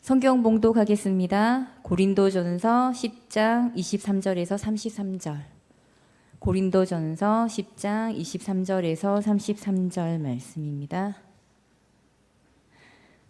성경 봉독하겠습니다. 고린도전서 10장 23절에서 33절. 고린도전서 10장 23절에서 33절 말씀입니다.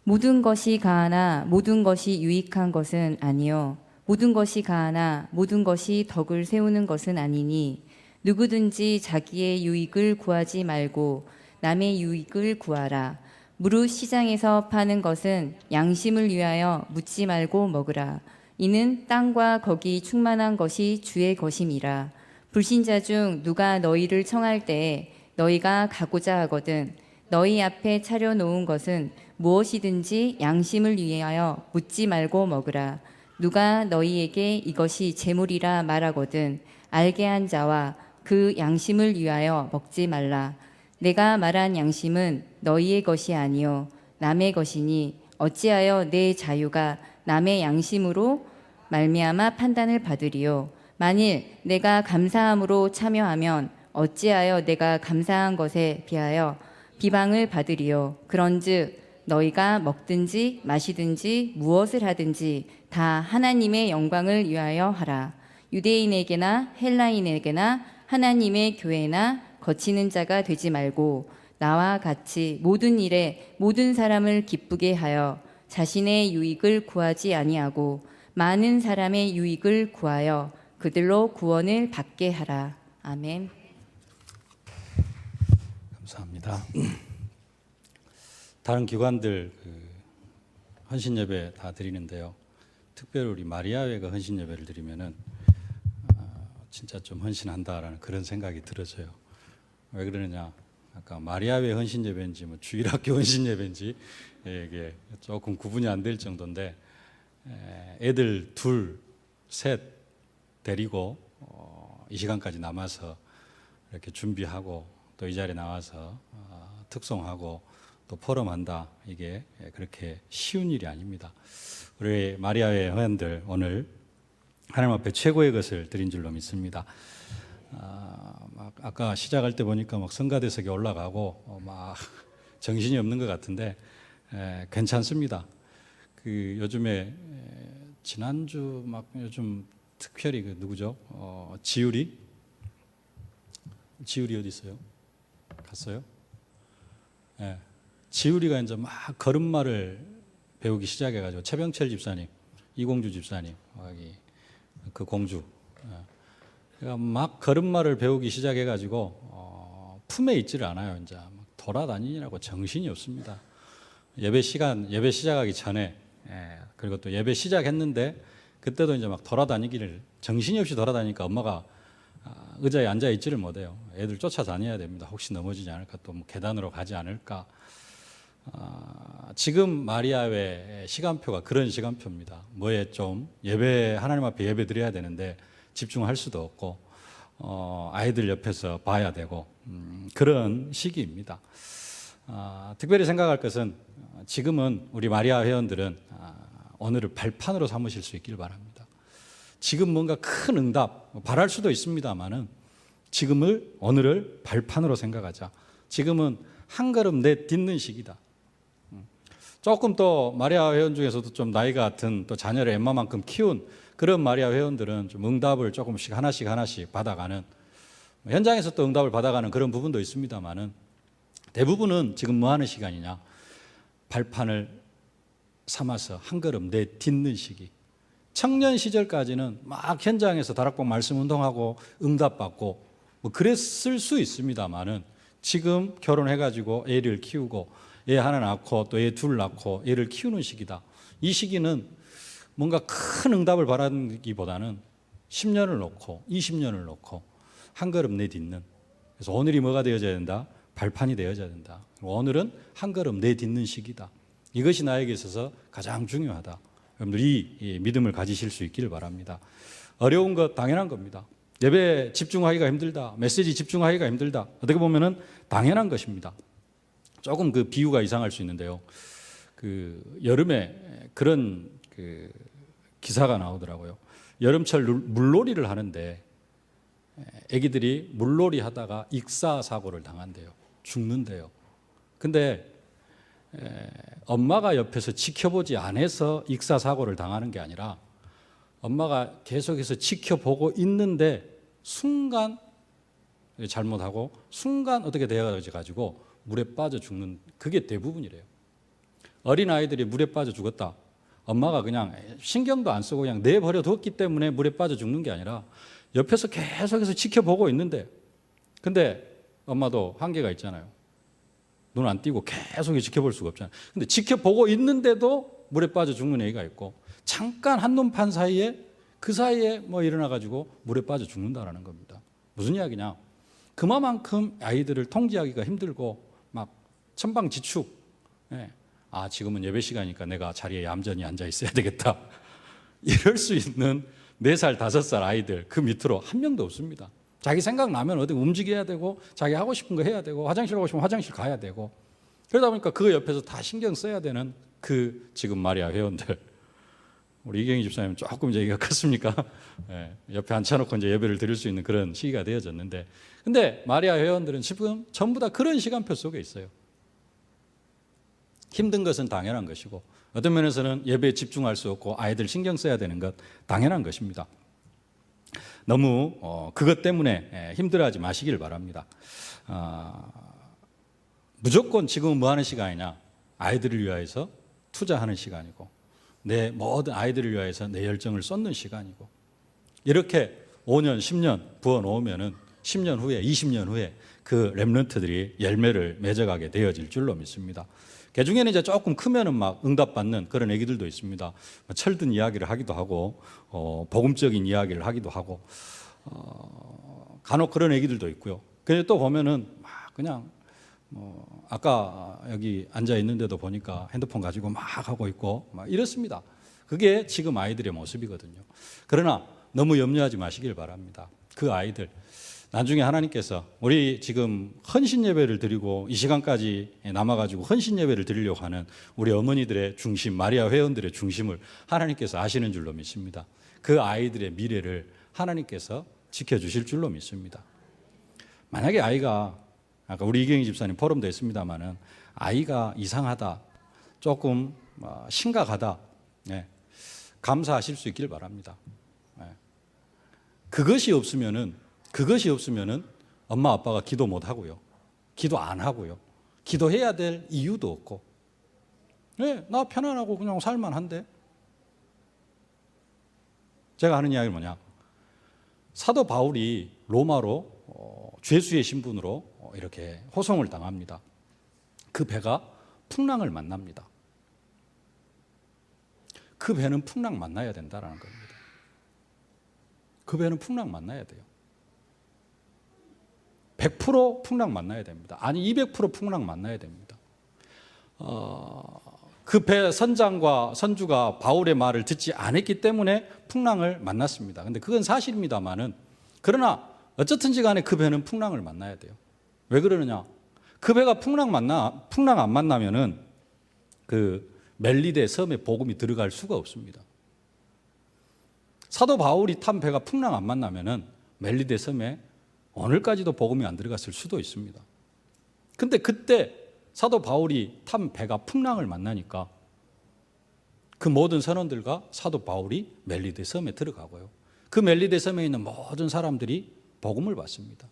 모든 것이 가하나 모든 것이 유익한 것은 아니요 모든 것이 가하나 모든 것이 덕을 세우는 것은 아니니 누구든지 자기의 유익을 구하지 말고 남의 유익을 구하라. 무릇 시장에서 파는 것은 양심을 위하여 묻지 말고 먹으라. 이는 땅과 거기 충만한 것이 주의 것임이라. 불신자 중 누가 너희를 청할 때에 너희가 가고자 하거든 너희 앞에 차려놓은 것은 무엇이든지 양심을 위하여 묻지 말고 먹으라. 누가 너희에게 이것이 재물이라 말하거든 알게 한 자와 그 양심을 위하여 먹지 말라. 내가 말한 양심은 너희의 것이 아니요 남의 것이니 어찌하여 내 자유가 남의 양심으로 말미암아 판단을 받으리요. 만일 내가 감사함으로 참여하면 어찌하여 내가 감사한 것에 비하여 비방을 받으리요. 그런즉 너희가 먹든지 마시든지 무엇을 하든지 다 하나님의 영광을 위하여 하라. 유대인에게나 헬라인에게나 하나님의 교회나 거치는 자가 되지 말고 나와 같이 모든 일에 모든 사람을 기쁘게 하여 자신의 유익을 구하지 아니하고 많은 사람의 유익을 구하여 그들로 구원을 받게 하라. 아멘. 감사합니다. 다른 기관들 헌신 예배 다 드리는데요. 특별히 우리 마리아회가 헌신 예배를 드리면은 진짜 좀 헌신한다라는 그런 생각이 들어져요. 왜 그러느냐? 아까 마리아회 헌신 예배인지 뭐 주일학교 헌신 예배인지 이게 조금 구분이 안 될 정도인데 애들 둘, 셋 데리고 이 시간까지 남아서 이렇게 준비하고 또 이 자리에 나와서 특송하고 또 포럼한다. 이게 그렇게 쉬운 일이 아닙니다. 우리 마리아회 회원들 오늘 하나님 앞에 최고의 것을 드린 줄로 믿습니다. 아까 시작할 때 보니까 막 성가대석에 올라가고 막 정신이 없는 것 같은데 괜찮습니다. 요즘에 지난주 막 요즘 특별히 누구죠? 지율이 어디 있어요? 갔어요? 네. 지율이가 이제 막 걸음마를 배우기 시작해가지고 최병철 집사님, 이공주 집사님, 여기 그 공주. 그러니까 막 걸음마를 배우기 시작해가지고 품에 있지를 않아요. 이제 막 돌아다니느라고 정신이 없습니다. 예배 시작하기 전에 그리고 또 예배 시작했는데 그때도 이제 막 돌아다니기를 정신이 없이 돌아다니니까 엄마가 의자에 앉아 있지를 못해요. 애들 쫓아다녀야 됩니다. 혹시 넘어지지 않을까 또 뭐 계단으로 가지 않을까. 지금 마리아회 시간표가 그런 시간표입니다. 뭐에 좀 하나님 앞에 예배 드려야 되는데 집중할 수도 없고 아이들 옆에서 봐야 되고 그런 시기입니다. 특별히 생각할 것은 지금은 우리 마리아 회원들은 오늘을 발판으로 삼으실 수 있길 바랍니다. 지금 뭔가 큰 응답 바랄 수도 있습니다만은 오늘을 발판으로 생각하자. 지금은 한 걸음 내딛는 시기다. 조금 또 마리아 회원 중에서도 좀 나이가 든 또 자녀를 엠마만큼 키운 그런 마리아 회원들은 좀 응답을 조금씩 하나씩 받아가는 현장에서 또 응답을 받아가는 그런 부분도 있습니다만은 대부분은 지금 뭐 하는 시간이냐? 발판을 삼아서 한 걸음 내딛는 시기. 청년 시절까지는 막 현장에서 다락방 말씀 운동하고 응답받고 뭐 그랬을 수 있습니다만은 지금 결혼해가지고 애를 키우고 애 하나 낳고 또 애 둘 낳고 애를 키우는 시기다. 이 시기는 뭔가 큰 응답을 바라기보다는 10년을 놓고 20년을 놓고 한 걸음 내딛는. 그래서 오늘이 뭐가 되어져야 된다? 발판이 되어져야 된다. 오늘은 한 걸음 내딛는 시기다. 이것이 나에게 있어서 가장 중요하다. 여러분들이 이 믿음을 가지실 수 있기를 바랍니다. 어려운 것 당연한 겁니다. 예배 집중하기가 힘들다. 메시지 집중하기가 힘들다. 어떻게 보면은 당연한 것입니다. 조금 그 비유가 이상할 수 있는데요. 여름에 그런 기사가 나오더라고요. 여름철 물놀이를 하는데 애기들이 물놀이 하다가 익사 사고를 당한대요. 죽는데요. 근데 엄마가 옆에서 지켜보지 않아서 익사사고를 당하는 게 아니라 엄마가 계속해서 지켜보고 있는데 순간 잘못하고 순간 어떻게 되어가지고 물에 빠져 죽는, 그게 대부분이래요. 어린아이들이 물에 빠져 죽었다. 엄마가 그냥 신경도 안 쓰고 그냥 내버려 뒀기 때문에 물에 빠져 죽는 게 아니라 옆에서 계속해서 지켜보고 있는데, 근데 엄마도 한계가 있잖아요. 눈 안 띄고 계속 지켜볼 수가 없잖아요. 근데 지켜보고 있는데도 물에 빠져 죽는 애가 있고, 잠깐 한눈 판 사이에 그 사이에 뭐 일어나가지고 물에 빠져 죽는다라는 겁니다. 무슨 이야기냐? 그만큼 아이들을 통제하기가 힘들고 막 천방지축. 아, 지금은 예배 시간이니까 내가 자리에 얌전히 앉아 있어야 되겠다. 이럴 수 있는 4살, 5살 아이들 그 밑으로 한 명도 없습니다. 자기 생각나면 어디 움직여야 되고, 자기 하고 싶은 거 해야 되고, 화장실 가고 싶으면 화장실 가야 되고, 그러다 보니까 그 옆에서 다 신경 써야 되는 그 지금 마리아 회원들. 우리 이경희 집사님 조금 이제 얘기가 컸습니까? 옆에 앉혀놓고 이제 예배를 드릴 수 있는 그런 시기가 되어졌는데, 근데 마리아 회원들은 지금 전부 다 그런 시간표 속에 있어요. 힘든 것은 당연한 것이고, 어떤 면에서는 예배에 집중할 수 없고 아이들 신경 써야 되는 것 당연한 것입니다. 너무 그것 때문에 힘들어하지 마시길 바랍니다. 무조건 지금은 뭐 하는 시간이냐? 아이들을 위하여서 투자하는 시간이고, 내 모든 아이들을 위하여서 내 열정을 쏟는 시간이고, 이렇게 5년, 10년 부어놓으면은 10년 후에, 20년 후에 그 렘넌트들이 열매를 맺어가게 되어질 줄로 믿습니다. 그 중에는 이제 조금 크면은 막 응답받는 그런 애기들도 있습니다. 철든 이야기를 하기도 하고, 복음적인 이야기를 하기도 하고, 간혹 그런 애기들도 있고요. 근데 또 보면은 막 그냥 아까 여기 앉아 있는데도 보니까 핸드폰 가지고 막 하고 있고 막 이렇습니다. 그게 지금 아이들의 모습이거든요. 그러나 너무 염려하지 마시길 바랍니다. 그 아이들 나중에 하나님께서, 우리 지금 헌신 예배를 드리고 이 시간까지 남아가지고 헌신 예배를 드리려고 하는 우리 어머니들의 중심, 마리아 회원들의 중심을 하나님께서 아시는 줄로 믿습니다. 그 아이들의 미래를 하나님께서 지켜주실 줄로 믿습니다. 만약에 아이가, 아까 우리 이경희 집사님 포럼도 했습니다마는, 아이가 이상하다, 조금 심각하다, 감사하실 수 있길 바랍니다. 그것이 없으면은 엄마 아빠가 기도 못 하고요, 기도 안 하고요, 기도해야 될 이유도 없고, 나 편안하고 그냥 살만한데. 제가 하는 이야기는 뭐냐? 사도 바울이 로마로 죄수의 신분으로 이렇게 호송을 당합니다. 그 배가 풍랑을 만납니다. 그 배는 풍랑 만나야 된다라는 겁니다. 그 배는 풍랑 만나야 돼요. 100% 풍랑 만나야 됩니다. 아니 200% 풍랑 만나야 됩니다. 그 배 선장과 선주가 바울의 말을 듣지 않았기 때문에 풍랑을 만났습니다. 근데 그건 사실입니다만은, 그러나 어쨌든지 간에 그 배는 풍랑을 만나야 돼요. 왜 그러느냐? 그 배가 풍랑 안 만나면은 그 멜리데 섬에 복음이 들어갈 수가 없습니다. 사도 바울이 탄 배가 풍랑 안 만나면은 멜리데 섬에 오늘까지도 복음이 안 들어갔을 수도 있습니다. 근데 그때 사도 바울이 탄 배가 풍랑을 만나니까 그 모든 선원들과 사도 바울이 멜리데 섬에 들어가고요, 그 멜리데 섬에 있는 모든 사람들이 복음을 받습니다.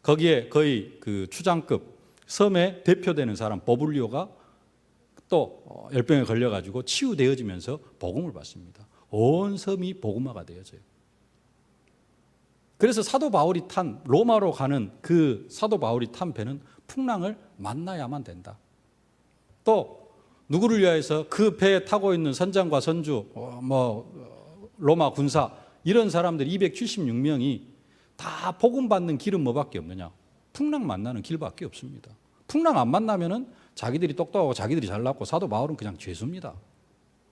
거기에 거의 그 추장급 섬에 대표되는 사람 버블리오가 또 열병에 걸려가지고 치유되어지면서 복음을 받습니다. 온 섬이 복음화가 되어져요. 그래서 사도 바울이 탄, 로마로 가는 그 사도 바울이 탄 배는 풍랑을 만나야만 된다. 또 누구를 위하여서 그 배에 타고 있는 선장과 선주, 로마 군사, 이런 사람들 276명이 다 복음 받는 길은 뭐밖에 없느냐? 풍랑 만나는 길밖에 없습니다. 풍랑 안 만나면은 자기들이 똑똑하고 자기들이 잘났고 사도 바울은 그냥 죄수입니다.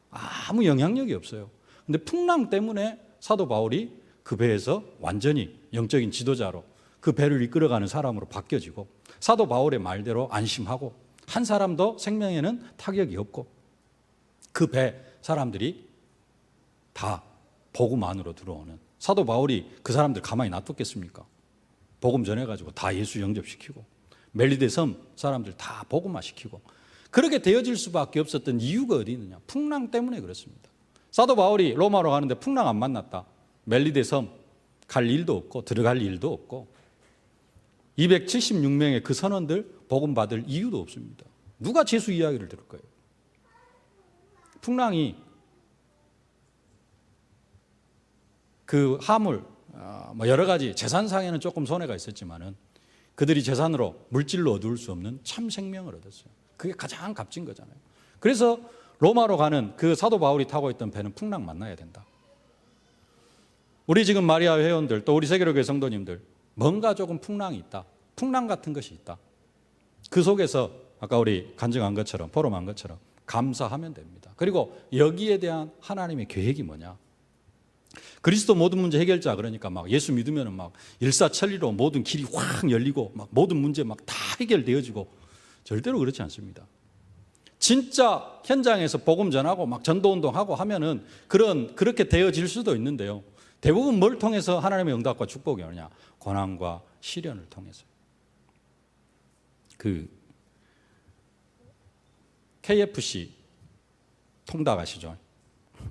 아무 영향력이 없어요. 근데 풍랑 때문에 사도 바울이 그 배에서 완전히 영적인 지도자로, 그 배를 이끌어가는 사람으로 바뀌어지고, 사도 바울의 말대로 안심하고, 한 사람도 생명에는 타격이 없고, 그 배 사람들이 다 복음 안으로 들어오는, 사도 바울이 그 사람들 가만히 놔뒀겠습니까? 복음 전해가지고 다 예수 영접시키고, 멜리데 섬 사람들 다 복음화시키고, 그렇게 되어질 수밖에 없었던 이유가 어디 있느냐? 풍랑 때문에 그렇습니다. 사도 바울이 로마로 가는데 풍랑 안 만났다. 멜리데 섬 갈 일도 없고 들어갈 일도 없고 276명의 그 선원들 복음 받을 이유도 없습니다. 누가 제수 이야기를 들을까요? 풍랑이 그 화물 뭐 여러 가지 재산상에는 조금 손해가 있었지만은 그들이 재산으로 물질로 얻을 수 없는 참 생명을 얻었어요. 그게 가장 값진 거잖아요. 그래서 로마로 가는 그 사도 바울이 타고 있던 배는 풍랑 만나야 된다. 우리 지금 마리아 회원들 또 우리 세계로교회 성도님들 뭔가 조금 풍랑이 있다. 풍랑 같은 것이 있다. 그 속에서 아까 우리 간증한 것처럼 포럼한 것처럼 감사하면 됩니다. 그리고 여기에 대한 하나님의 계획이 뭐냐? 그리스도 모든 문제 해결자 그러니까 막 예수 믿으면 막 일사천리로 모든 길이 확 열리고 막 모든 문제 막 다 해결되어지고 절대로 그렇지 않습니다. 진짜 현장에서 복음 전하고 막 전도운동하고 하면은 그렇게 되어질 수도 있는데요. 대부분 뭘 통해서 하나님의 응답과 축복이 오느냐? 고난과 시련을 통해서. 그 KFC 통닭 아시죠?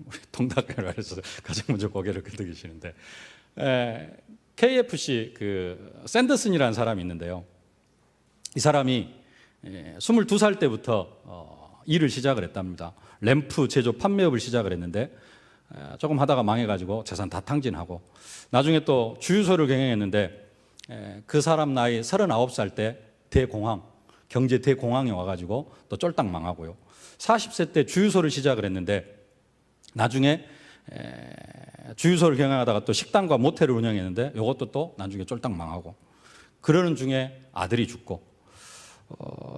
우리 통닭이라고 해서 가장 먼저 고개를 끄덕이시는데 KFC 그 샌더슨이라는 사람이 있는데요. 이 사람이 22살 때부터 일을 시작을 했답니다. 램프 제조 판매업을 시작을 했는데 조금 하다가 망해가지고 재산 다 탕진하고 나중에 또 주유소를 경영했는데 그 사람 나이 39살 때 대공황, 경제 대공황이 와가지고 또 쫄딱 망하고요. 40세 때 주유소를 시작을 했는데 나중에 주유소를 경영하다가 또 식당과 모텔을 운영했는데 이것도 또 나중에 쫄딱 망하고 그러는 중에 아들이 죽고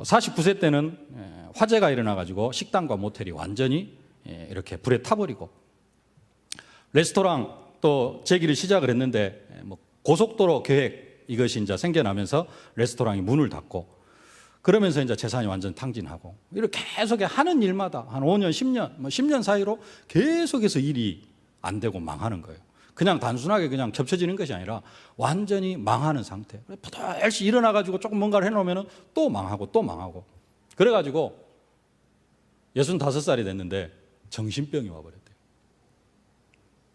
49세 때는 화재가 일어나가지고 식당과 모텔이 완전히 이렇게 불에 타버리고 레스토랑 또 재기를 시작을 했는데 뭐 고속도로 계획 이것이 이제 생겨나면서 레스토랑이 문을 닫고 그러면서 이제 재산이 완전 탕진하고 이렇게 계속 하는 일마다 한 5년, 10년, 뭐 10년 사이로 계속해서 일이 안 되고 망하는 거예요. 그냥 단순하게 그냥 겹쳐지는 것이 아니라 완전히 망하는 상태. 부들씩 일어나가지고 조금 뭔가를 해놓으면 또 망하고 또 망하고. 그래가지고 65살이 됐는데 정신병이 와버렸대요.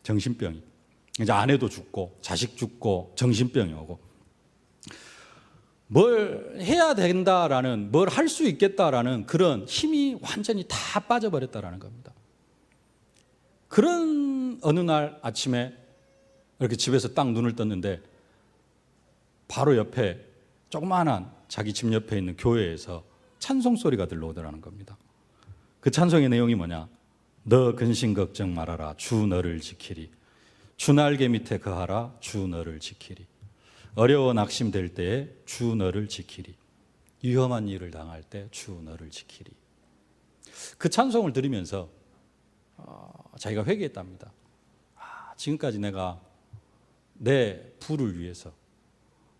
정신병이. 이제 아내도 죽고 자식 죽고 정신병이 오고. 뭘 해야 된다라는, 뭘 할 수 있겠다라는 그런 힘이 완전히 다 빠져버렸다라는 겁니다. 그런 어느 날 아침에 이렇게 집에서 딱 눈을 떴는데 바로 옆에 조그마한 자기 집 옆에 있는 교회에서 찬송 소리가 들려오더라는 겁니다. 그 찬송의 내용이 뭐냐? 너 근심 걱정 말아라 주 너를 지키리. 주 날개 밑에 거하라 주 너를 지키리. 어려워 낙심될 때에 주 너를 지키리. 위험한 일을 당할 때 주 너를 지키리. 그 찬송을 들으면서 자기가 회개했답니다. 지금까지 내가 내 부를 위해서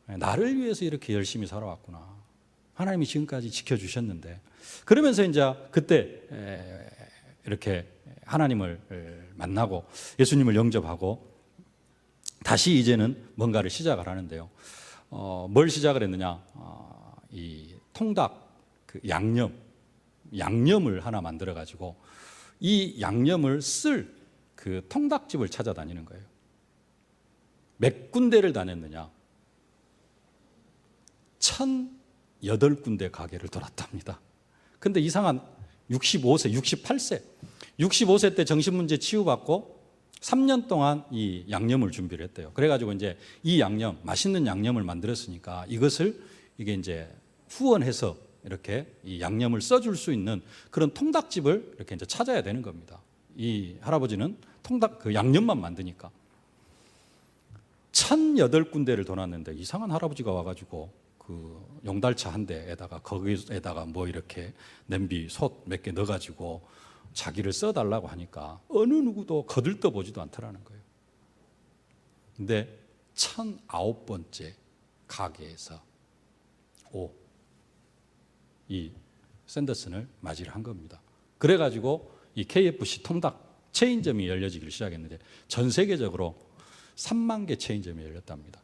나를 위해서 이렇게 열심히 살아왔구나. 하나님이 지금까지 지켜주셨는데 그러면서 이제 그때 이렇게 하나님을 만나고 예수님을 영접하고 다시 이제는 뭔가를 시작을 하는데요. 뭘 시작을 했느냐? 이 통닭 그 양념을 하나 만들어 가지고 이 양념을 쓸 그 통닭집을 찾아다니는 거예요. 몇 군데를 다녔느냐? 1,008군데 가게를 돌았답니다. 근데 이상한 65세, 68세 때 정신문제 치유받고 3년 동안 이 양념을 준비를 했대요. 그래가지고 이제 이 양념, 맛있는 양념을 만들었으니까 이것을 이게 이제 후원해서 이렇게 이 양념을 써줄 수 있는 그런 통닭집을 이렇게 이제 찾아야 되는 겁니다. 이 할아버지는 통닭 그 양념만 만드니까 1,008군데를 돌았는데 이상한 할아버지가 와가지고 그 용달차 한 대에다가 거기에다가 뭐 이렇게 냄비 솥 몇 개 넣어가지고 자기를 써달라고 하니까 어느 누구도 거들떠보지도 않더라는 거예요. 근데 1,009번째 가게에서 이 샌더슨을 맞이를 한 겁니다. 그래가지고 이 KFC 통닭 체인점이 열려지기 시작했는데 전 세계적으로 3만 개 체인점이 열렸답니다.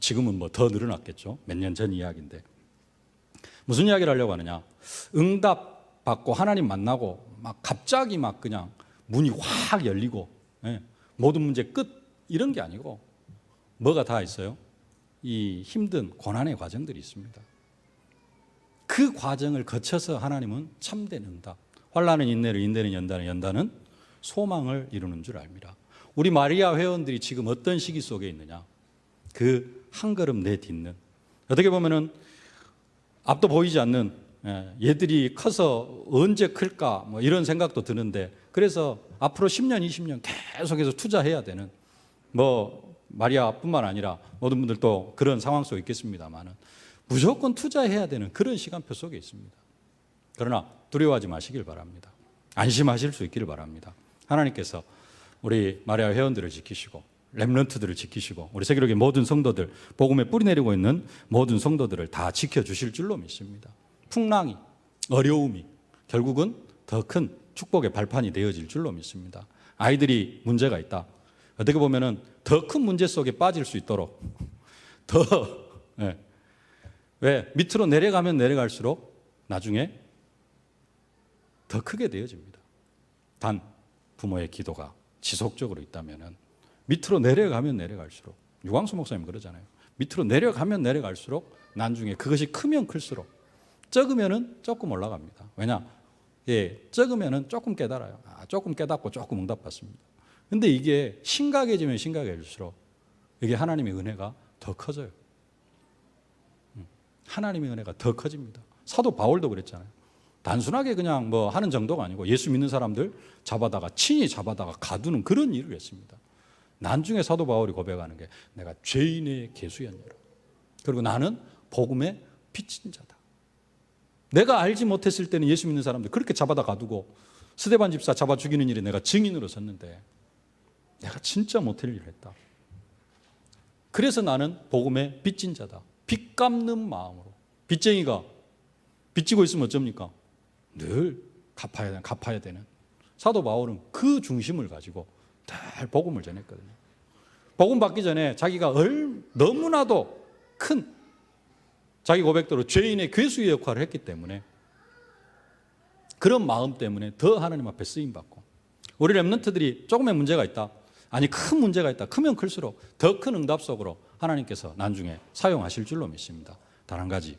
지금은 뭐 더 늘어났겠죠. 몇 년 전 이야기인데 무슨 이야기를 하려고 하느냐? 응답 받고 하나님 만나고 막 갑자기 막 그냥 문이 확 열리고 모든 문제 끝 이런 게 아니고 뭐가 다 있어요? 이 힘든 고난의 과정들이 있습니다. 그 과정을 거쳐서 하나님은 참된 응답, 환난은 인내를, 인내는 연단을, 연단은 소망을 이루는 줄 압니다. 우리 마리아 회원들이 지금 어떤 시기 속에 있느냐? 그 한 걸음 내딛는, 어떻게 보면은 앞도 보이지 않는, 얘들이 커서 언제 클까 뭐 이런 생각도 드는데, 그래서 앞으로 10년, 20년 계속해서 투자해야 되는, 뭐 마리아뿐만 아니라 모든 분들 또 그런 상황 속에 있겠습니다만은 무조건 투자해야 되는 그런 시간표 속에 있습니다. 그러나 두려워하지 마시길 바랍니다. 안심하실 수 있기를 바랍니다. 하나님께서 우리 마리아 회원들을 지키시고 렘넌트들을 지키시고 우리 세계적인 모든 성도들, 복음에 뿌리 내리고 있는 모든 성도들을 다 지켜주실 줄로 믿습니다. 풍랑이, 어려움이 결국은 더 큰 축복의 발판이 되어질 줄로 믿습니다. 아이들이 문제가 있다. 어떻게 보면은 더 큰 문제 속에 빠질 수 있도록 왜 밑으로 내려가면 내려갈수록 나중에 더 크게 되어집니다. 단 부모의 기도가 지속적으로 있다면은 밑으로 내려가면 내려갈수록, 유광수 목사님 그러잖아요. 밑으로 내려가면 내려갈수록 나중에 그것이 크면 클수록, 적으면은 조금 올라갑니다. 왜냐? 적으면은 조금 깨달아요. 조금 깨닫고 조금 응답받습니다. 근데 이게 심각해지면 심각해질수록 이게 하나님의 은혜가 더 커져요. 하나님의 은혜가 더 커집니다. 사도 바울도 그랬잖아요. 단순하게 그냥 뭐 하는 정도가 아니고 예수 믿는 사람들 친히 잡아다가 가두는 그런 일을 했습니다. 나중에 사도 바울이 고백하는 게 내가 죄인의 계수였노라. 그리고 나는 복음의 빚진 자다. 내가 알지 못했을 때는 예수 믿는 사람들 그렇게 잡아다 가두고 스데반 집사 잡아 죽이는 일에 내가 증인으로 섰는데 내가 진짜 못할 일을 했다. 그래서 나는 복음의 빚진 자다. 빚 갚는 마음으로. 빚쟁이가 빚지고 있으면 어쩝니까? 늘 갚아야 되는. 사도 바울은 그 중심을 가지고 늘 복음을 전했거든요. 복음 받기 전에 자기가 너무나도 큰 자기 고백대로 죄인의 괴수의 역할을 했기 때문에 그런 마음 때문에 더 하나님 앞에 쓰임받고, 우리 렘넌트들이 조금의 문제가 있다, 아니 큰 문제가 있다, 크면 클수록 더 큰 응답 속으로 하나님께서 나중에 사용하실 줄로 믿습니다. 단 한 가지,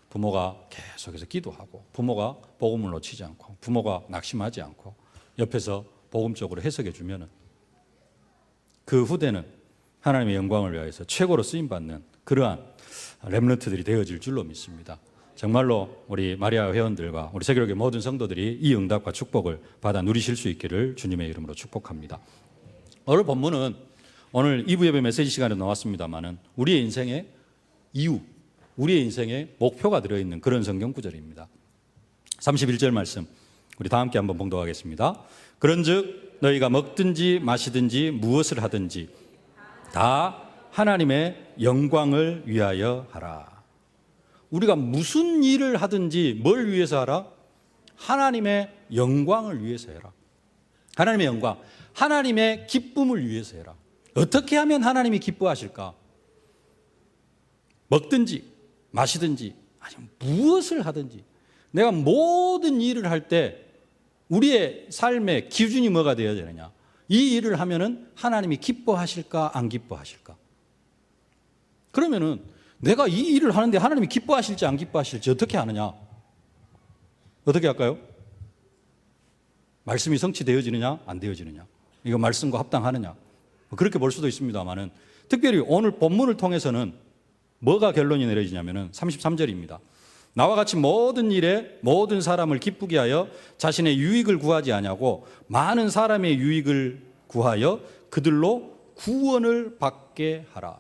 부모가 계속해서 기도하고 부모가 복음을 놓치지 않고 부모가 낙심하지 않고 옆에서 복음적으로 해석해 주면은 그 후대는 하나님의 영광을 위하여서 최고로 쓰임받는 그러한 렘넌트들이 되어질 줄로 믿습니다. 정말로 우리 마리아 회원들과 우리 세계적인 모든 성도들이 이 응답과 축복을 받아 누리실 수 있기를 주님의 이름으로 축복합니다. 오늘 본문은 오늘 2부 예배 메시지 시간에 나왔습니다만은 우리의 인생의 이유, 우리의 인생의 목표가 들어있는 그런 성경 구절입니다. 31절 말씀 우리 다 함께 한번 봉독하겠습니다. 그런즉 너희가 먹든지 마시든지 무엇을 하든지 다 하나님의 영광을 위하여 하라. 우리가 무슨 일을 하든지 뭘 위해서 하라? 하나님의 영광을 위해서 해라. 하나님의 영광, 하나님의 기쁨을 위해서 해라. 어떻게 하면 하나님이 기뻐하실까? 먹든지 마시든지 아니면 무엇을 하든지 내가 모든 일을 할 때 우리의 삶의 기준이 뭐가 되어야 되느냐? 이 일을 하면은 하나님이 기뻐하실까 안 기뻐하실까? 그러면은 내가 이 일을 하는데 하나님이 기뻐하실지 안 기뻐하실지 어떻게 하느냐? 어떻게 할까요? 말씀이 성취되어지느냐 안 되어지느냐? 이거 말씀과 합당하느냐? 그렇게 볼 수도 있습니다만은 특별히 오늘 본문을 통해서는 뭐가 결론이 내려지냐면은 33절입니다. 나와 같이 모든 일에 모든 사람을 기쁘게 하여 자신의 유익을 구하지 아니하고 많은 사람의 유익을 구하여 그들로 구원을 받게 하라.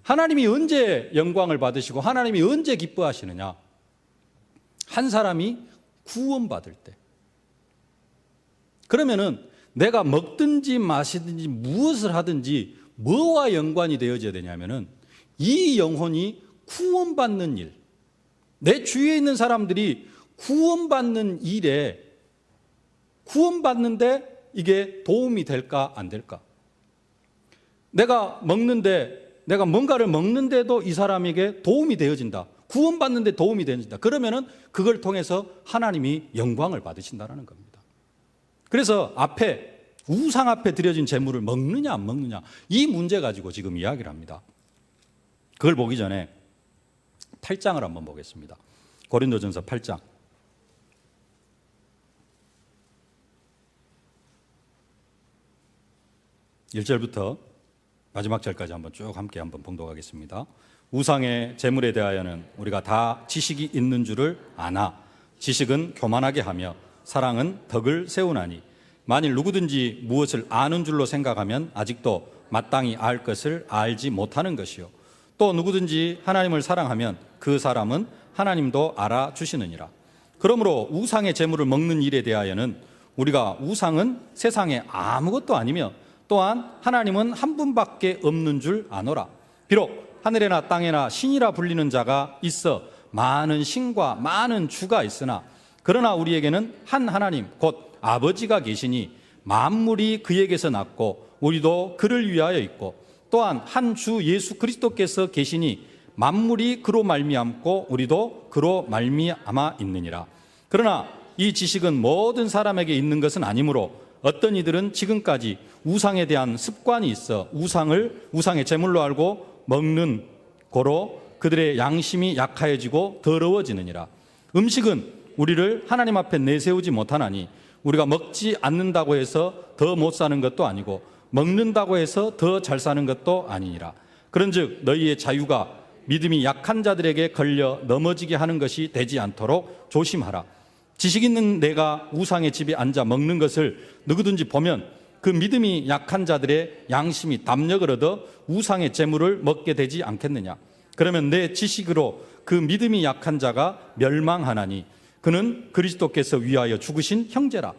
하나님이 언제 영광을 받으시고 하나님이 언제 기뻐하시느냐? 한 사람이 구원받을 때. 그러면은 내가 먹든지 마시든지 무엇을 하든지 뭐와 연관이 되어져야 되냐면은 이 영혼이 구원받는 일, 내 주위에 있는 사람들이 구원받는 일에 구원받는데 이게 도움이 될까 안 될까? 내가 뭔가를 먹는데도 이 사람에게 도움이 되어진다. 구원받는 데 도움이 된다. 그러면은 그걸 통해서 하나님이 영광을 받으신다는 겁니다. 그래서 앞에 우상 앞에 드려진 제물을 먹느냐 안 먹느냐 이 문제 가지고 지금 이야기를 합니다. 그걸 보기 전에 8장을 한번 보겠습니다. 고린도전서 8장 1절부터 마지막 절까지 한번 쭉 함께 한번 봉독하겠습니다. 우상의 제물에 대하여는 우리가 다 지식이 있는 줄을 아나 지식은 교만하게 하며 사랑은 덕을 세우나니 만일 누구든지 무엇을 아는 줄로 생각하면 아직도 마땅히 알 것을 알지 못하는 것이요 또 누구든지 하나님을 사랑하면 그 사람은 하나님도 알아주시느니라. 그러므로 우상의 제물을 먹는 일에 대하여는 우리가 우상은 세상에 아무것도 아니며 또한 하나님은 한 분밖에 없는 줄 아노라. 비록 하늘에나 땅에나 신이라 불리는 자가 있어 많은 신과 많은 주가 있으나 그러나 우리에게는 한 하나님 곧 아버지가 계시니 만물이 그에게서 났고 우리도 그를 위하여 있고 또한 한 주 예수 그리스도께서 계시니 만물이 그로 말미암고 우리도 그로 말미암아 있느니라. 그러나 이 지식은 모든 사람에게 있는 것은 아니므로 어떤 이들은 지금까지 우상에 대한 습관이 있어 우상의 제물로 알고 먹는 고로 그들의 양심이 약하여지고 더러워지느니라. 음식은 우리를 하나님 앞에 내세우지 못하나니 우리가 먹지 않는다고 해서 더 못 사는 것도 아니고 먹는다고 해서 더 잘 사는 것도 아니니라. 그런즉 너희의 자유가 믿음이 약한 자들에게 걸려 넘어지게 하는 것이 되지 않도록 조심하라. 지식 있는 내가 우상의 집에 앉아 먹는 것을 누구든지 보면 그 믿음이 약한 자들의 양심이 담력을 얻어 우상의 제물을 먹게 되지 않겠느냐. 그러면 내 지식으로 그 믿음이 약한 자가 멸망하나니 그는 그리스도께서 위하여 죽으신 형제라.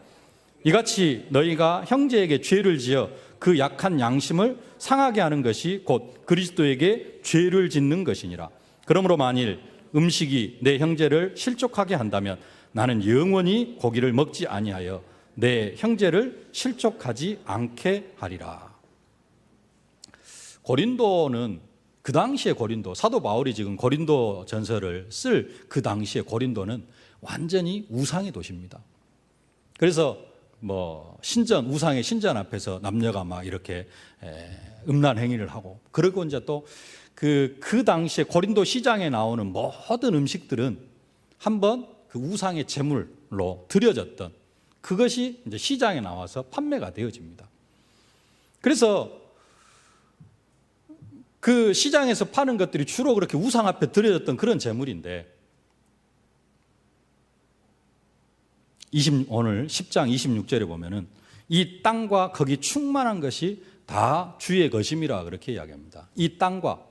이같이 너희가 형제에게 죄를 지어 그 약한 양심을 상하게 하는 것이 곧 그리스도에게 죄를 짓는 것이니라. 그러므로 만일 음식이 내 형제를 실족하게 한다면 나는 영원히 고기를 먹지 아니하여 내 형제를 실족하지 않게 하리라. 고린도는 그 당시의 고린도, 사도 바울이 지금 고린도 전서를 쓸 그 당시의 고린도는 완전히 우상의 도시입니다. 그래서 우상의 신전 앞에서 남녀가 막 이렇게 음란 행위를 하고, 그리고 이제 또 그 당시에 고린도 시장에 나오는 모든 음식들은 한번 그 우상의 제물로 드려졌던 그것이 이제 시장에 나와서 판매가 되어집니다. 그래서 그 시장에서 파는 것들이 주로 그렇게 우상 앞에 드려졌던 그런 제물인데, 오늘 10장 26절에 보면은 이 땅과 거기 충만한 것이 다 주의 것임이라 그렇게 이야기합니다. 이 땅과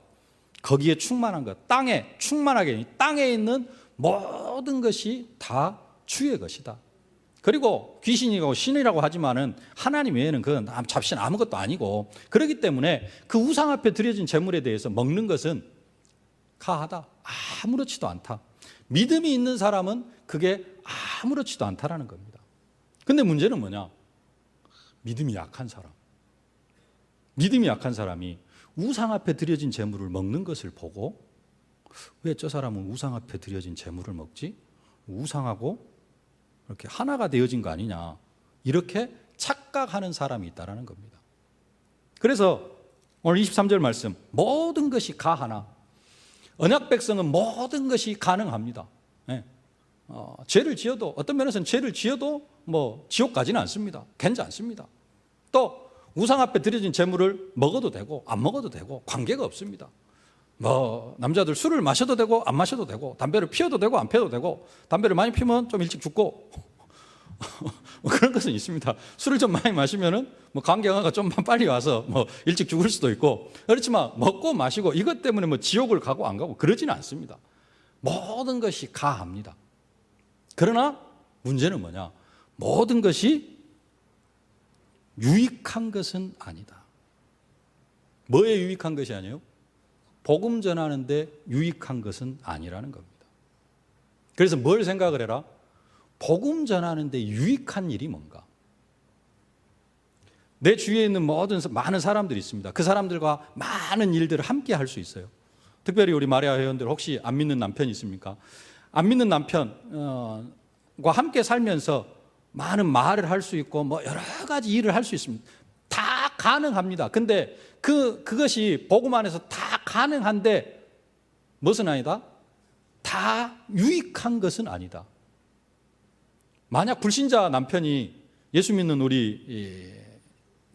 거기에 충만한 것, 땅에 충만하게, 땅에 있는 모든 것이 다 주의 것이다. 그리고 귀신이고 신이라고 하지만은 하나님 외에는 그건 잡신 아무것도 아니고, 그렇기 때문에 그 우상 앞에 드려진 제물에 대해서 먹는 것은 가하다, 아무렇지도 않다. 믿음이 있는 사람은 그게 아무렇지도 않다라는 겁니다. 근데 문제는 뭐냐? 믿음이 약한 사람이 우상 앞에 드려진 제물을 먹는 것을 보고, 왜 저 사람은 우상 앞에 드려진 제물을 먹지? 우상하고 이렇게 하나가 되어진 거 아니냐, 이렇게 착각하는 사람이 있다는 겁니다. 그래서 오늘 23절 말씀, 모든 것이 가하나, 언약 백성은 모든 것이 가능합니다. 죄를 지어도, 어떤 면에서는 죄를 지어도 지옥 가지는 않습니다. 괜찮습니다. 또 우상 앞에 드려진 제물을 먹어도 되고 안 먹어도 되고 관계가 없습니다. 남자들 술을 마셔도 되고 안 마셔도 되고, 담배를 피워도 되고 안 피워도 되고, 담배를 많이 피우면 좀 일찍 죽고 그런 것은 있습니다. 술을 좀 많이 마시면은 간경화가 좀 빨리 와서 일찍 죽을 수도 있고, 그렇지만 먹고 마시고 이것 때문에 지옥을 가고 안 가고 그러지는 않습니다. 모든 것이 가합니다. 그러나 문제는 뭐냐? 모든 것이 유익한 것은 아니다. 뭐에 유익한 것이 아니에요? 복음 전하는데 유익한 것은 아니라는 겁니다. 그래서 뭘 생각을 해라? 복음 전하는데 유익한 일이 뭔가? 내 주위에 있는 많은 사람들이 있습니다. 그 사람들과 많은 일들을 함께 할 수 있어요. 특별히 우리 마리아 회원들 혹시 안 믿는 남편이 있습니까? 안 믿는 남편과 함께 살면서 많은 말을 할 수 있고 뭐 여러 가지 일을 할 수 있습니다. 다 가능합니다. 근데 그것이 복음 안에서 다 가능한데 무엇은 아니다? 다 유익한 것은 아니다. 만약 불신자 남편이 예수 믿는 우리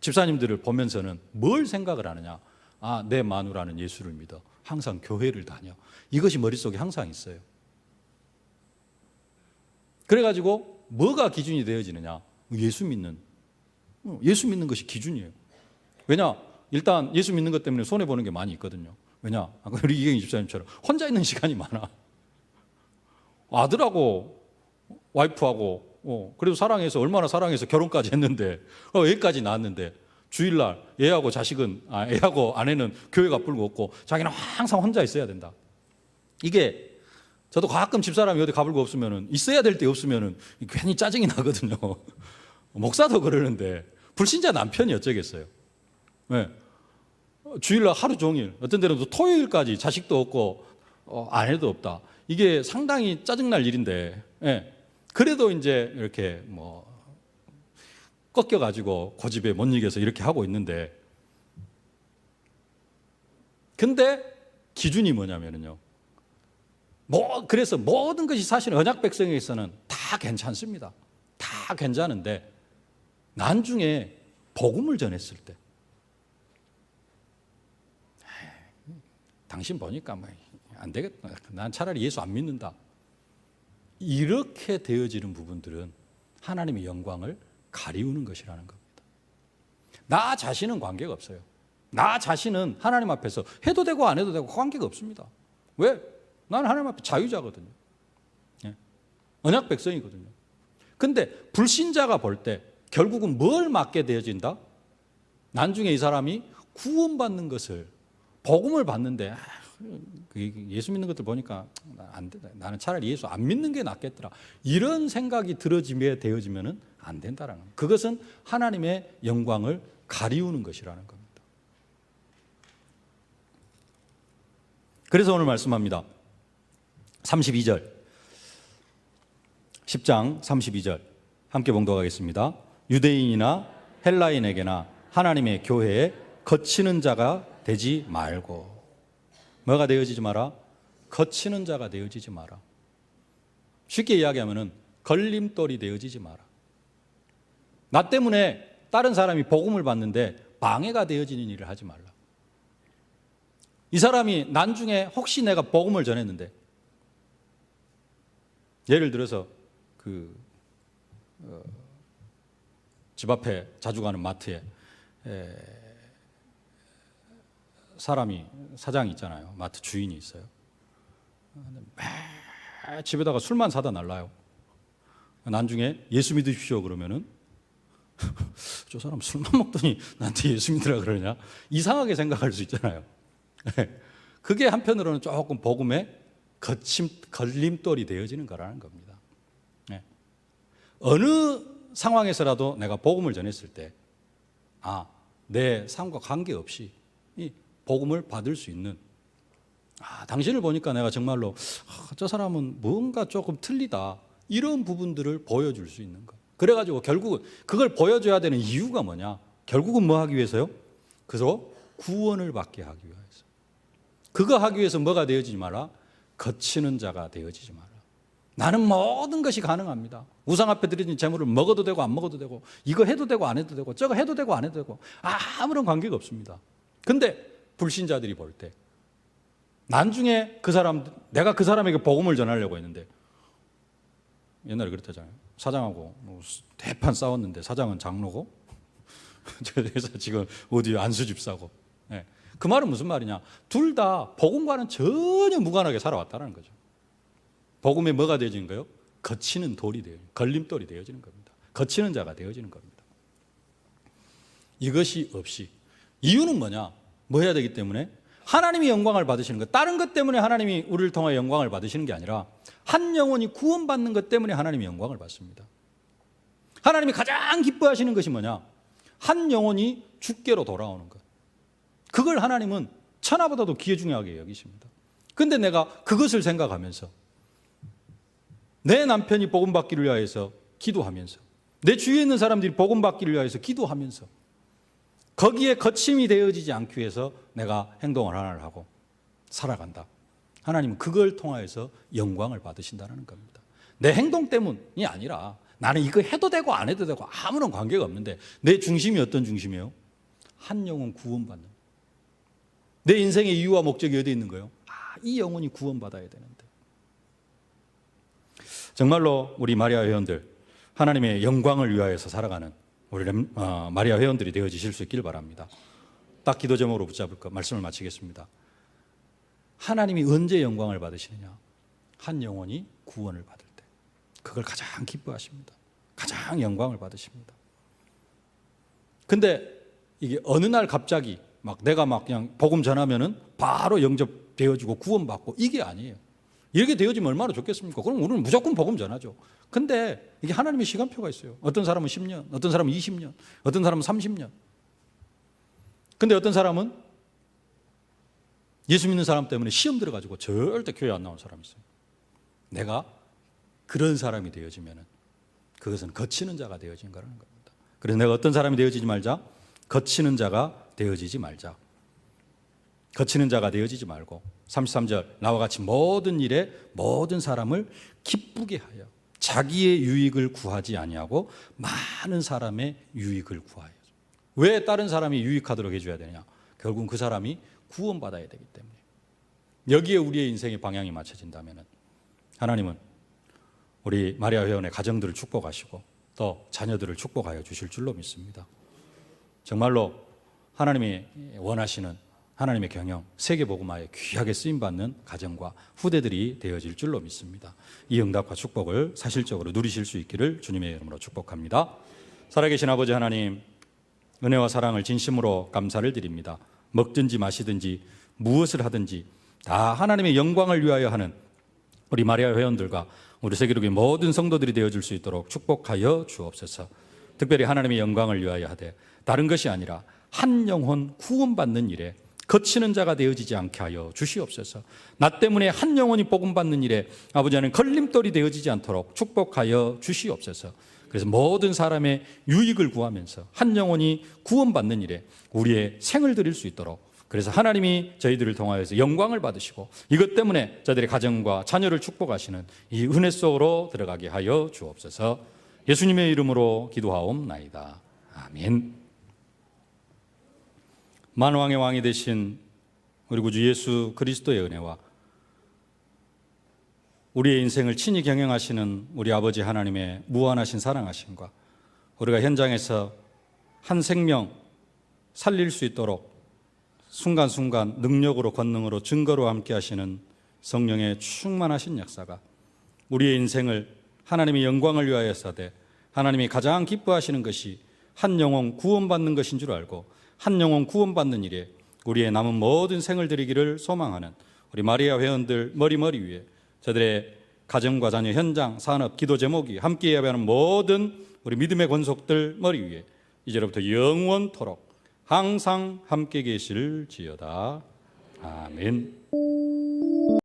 집사님들을 보면서는 뭘 생각을 하느냐? 아, 내 마누라는 예수를 믿어. 항상 교회를 다녀. 이것이 머릿속에 항상 있어요. 그래가지고 뭐가 기준이 되어지느냐? 예수 믿는 것이 기준이에요. 왜냐? 일단 예수 믿는 것 때문에 손해보는 게 많이 있거든요. 왜냐? 아까 우리 이경희 집사님처럼 혼자 있는 시간이 많아. 아들하고 와이프하고 그래도 사랑해서 얼마나 사랑해서 결혼까지 했는데 애까지 낳았는데 주일날 애하고 아내는 교회 가불고 없고 자기는 항상 혼자 있어야 된다. 이게 저도 가끔 집사람이 어디 가불고 없으면은 있어야 될 때 없으면은 괜히 짜증이 나거든요. 목사도 그러는데 불신자 남편이 어쩌겠어요. 네. 주일날 하루 종일 어떤 데는 또 토요일까지 자식도 없고 아내도 없다. 이게 상당히 짜증날 일인데 그래도 이제 이렇게 뭐 꺾여가지고 고집에 못 이겨서 이렇게 하고 있는데 근데 기준이 뭐냐면요. 그래서 모든 것이 사실 언약 백성에게서는 다 괜찮습니다. 다 괜찮은데 나중에 복음을 전했을 때 당신 보니까 뭐 안 되겠다. 난 차라리 예수 안 믿는다. 이렇게 되어지는 부분들은 하나님의 영광을 가리우는 것이라는 겁니다. 나 자신은 관계가 없어요. 나 자신은 하나님 앞에서 해도 되고 안 해도 되고 관계가 없습니다. 왜? 나는 하나님 앞에 자유자거든요. 언약 백성이거든요. 근데 불신자가 볼 때 결국은 뭘 맡게 되어진다? 나중에 이 사람이 구원받는 것을 복음을 받는데 예수 믿는 것들 보니까 안 된다. 나는 차라리 예수 안 믿는 게 낫겠더라. 이런 생각이 들어지게 되어지면 안 된다라는 겁니다. 그것은 하나님의 영광을 가리우는 것이라는 겁니다. 그래서 오늘 말씀합니다. 32절 10장 32절 함께 봉독하겠습니다. 유대인이나 헬라인에게나 하나님의 교회에 거치는 자가 되지 말고. 뭐가 되어지지 마라? 거치는 자가 되어지지 마라. 쉽게 이야기하면 걸림돌이 되어지지 마라. 나 때문에 다른 사람이 복음을 받는데 방해가 되어지는 일을 하지 말라. 이 사람이 나중에 혹시 내가 복음을 전했는데 예를 들어서 집 앞에 자주 가는 마트에 사장이 있잖아요. 마트 주인이 있어요. 매일 집에다가 술만 사다 날라요. 나중에 예수 믿으십시오 그러면은 저 사람 술만 먹더니 나한테 예수 믿으라 그러냐? 이상하게 생각할 수 있잖아요. 그게 한편으로는 조금 복음의 걸림돌이 되어지는 거라는 겁니다. 어느 상황에서라도 내가 복음을 전했을 때 내 삶과 관계없이 이 복음을 받을 수 있는 당신을 보니까 내가 정말로 저 사람은 뭔가 조금 틀리다 이런 부분들을 보여줄 수 있는 것. 그래가지고 결국은 그걸 보여줘야 되는 이유가 뭐냐? 결국은 뭐 하기 위해서요? 그래서 구원을 받게 하기 위해서. 그거 하기 위해서 뭐가 되어지지 마라? 거치는 자가 되어지지 마라. 나는 모든 것이 가능합니다. 우상 앞에 드려진 제물을 먹어도 되고 안 먹어도 되고 이거 해도 되고 안 해도 되고 저거 해도 되고 안 해도 되고 아무런 관계가 없습니다. 근데 불신자들이 볼 때 나중에 내가 그 사람에게 복음을 전하려고 했는데 옛날에 그랬다잖아요. 사장하고 대판 싸웠는데 사장은 장로고 그래서 지금 어디 안수집사고. 그 말은 무슨 말이냐? 둘 다 복음과는 전혀 무관하게 살아왔다는 거죠. 복음에 뭐가 되어지는 거예요? 거치는 돌이 되어지는, 걸림돌이 되어지는 겁니다. 거치는 자가 되어지는 겁니다. 이것이 없이 이유는 뭐냐? 뭐 해야 되기 때문에? 하나님이 영광을 받으시는 것. 다른 것 때문에 하나님이 우리를 통해 영광을 받으시는 게 아니라 한 영혼이 구원받는 것 때문에 하나님이 영광을 받습니다. 하나님이 가장 기뻐하시는 것이 뭐냐? 한 영혼이 주께로 돌아오는 것. 그걸 하나님은 천하보다도 귀중하게 여기십니다. 근데 내가 그것을 생각하면서 내 남편이 복음받기를 위하여서 기도하면서 내 주위에 있는 사람들이 복음받기를 위하여서 기도하면서 거기에 거침이 되어지지 않기 위해서 내가 행동을 하나를 하고 살아간다. 하나님은 그걸 통하여서 영광을 받으신다는 겁니다. 내 행동 때문이 아니라 나는 이거 해도 되고 안 해도 되고 아무런 관계가 없는데 내 중심이 어떤 중심이에요? 한 영혼 구원받는. 내 인생의 이유와 목적이 어디에 있는 거예요? 이 영혼이 구원받아야 되는데. 정말로 우리 마리아 회원들 하나님의 영광을 위하여서 살아가는 우리 마리아 회원들이 되어지실 수 있길 바랍니다. 딱 기도 제목으로 붙잡을 것 말씀을 마치겠습니다. 하나님이 언제 영광을 받으시느냐? 한 영혼이 구원을 받을 때. 그걸 가장 기뻐하십니다. 가장 영광을 받으십니다. 근데 이게 어느 날 갑자기 내가 그냥 복음 전하면은 바로 영접되어지고 구원받고 이게 아니에요. 이렇게 되어지면 얼마나 좋겠습니까? 그럼 우리는 무조건 복음 전하죠. 근데 이게 하나님의 시간표가 있어요. 어떤 사람은 10년, 어떤 사람은 20년, 어떤 사람은 30년. 근데 어떤 사람은 예수 믿는 사람 때문에 시험 들어가지고 절대 교회 안 나온 사람이 있어요. 내가 그런 사람이 되어지면은 그것은 거치는 자가 되어진 거라는 겁니다. 그래서 내가 어떤 사람이 되어지지 말자? 거치는 자가 되어지지 말자. 거치는 자가 되어지지 말고 33절 나와 같이 모든 일에 모든 사람을 기쁘게 하여 자기의 유익을 구하지 아니하고 많은 사람의 유익을 구하여. 왜 다른 사람이 유익하도록 해줘야 되느냐? 결국은 그 사람이 구원받아야 되기 때문에. 여기에 우리의 인생의 방향이 맞춰진다면 하나님은 우리 마리아 회원의 가정들을 축복하시고 또 자녀들을 축복하여 주실 줄로 믿습니다. 정말로 하나님이 원하시는 하나님의 경영, 세계복음화에 귀하게 쓰임받는 가정과 후대들이 되어질 줄로 믿습니다. 이 응답과 축복을 사실적으로 누리실 수 있기를 주님의 이름으로 축복합니다. 살아계신 아버지 하나님, 은혜와 사랑을 진심으로 감사를 드립니다. 먹든지 마시든지 무엇을 하든지 다 하나님의 영광을 위하여 하는 우리 마리아 회원들과 우리 세계로의 모든 성도들이 되어줄 수 있도록 축복하여 주옵소서. 특별히 하나님의 영광을 위하여 하되 다른 것이 아니라 한 영혼 구원받는 일에 거치는 자가 되어지지 않게 하여 주시옵소서. 나 때문에 한 영혼이 복음받는 일에 아버지 하나님 걸림돌이 되어지지 않도록 축복하여 주시옵소서. 그래서 모든 사람의 유익을 구하면서 한 영혼이 구원받는 일에 우리의 생을 드릴 수 있도록, 그래서 하나님이 저희들을 통하여서 영광을 받으시고 이것 때문에 저들의 가정과 자녀를 축복하시는 이 은혜 속으로 들어가게 하여 주옵소서. 예수님의 이름으로 기도하옵나이다. 아멘. 만왕의 왕이 되신 우리 구주 예수 그리스도의 은혜와 우리의 인생을 친히 경영하시는 우리 아버지 하나님의 무한하신 사랑하심과 우리가 현장에서 한 생명 살릴 수 있도록 순간순간 능력으로 권능으로 증거로 함께 하시는 성령의 충만하신 역사가 우리의 인생을 하나님의 영광을 위하여 사되 하나님이 가장 기뻐하시는 것이 한 영혼 구원받는 것인 줄 알고 한 영혼 구원받는 일에 우리의 남은 모든 생을 드리기를 소망하는 우리 마리아 회원들 머리 위에 저들의 가정과 자녀, 현장, 산업, 기도 제목이 함께 예배하는 모든 우리 믿음의 권속들 머리 위에 이제로부터 영원토록 항상 함께 계실지어다. 아멘.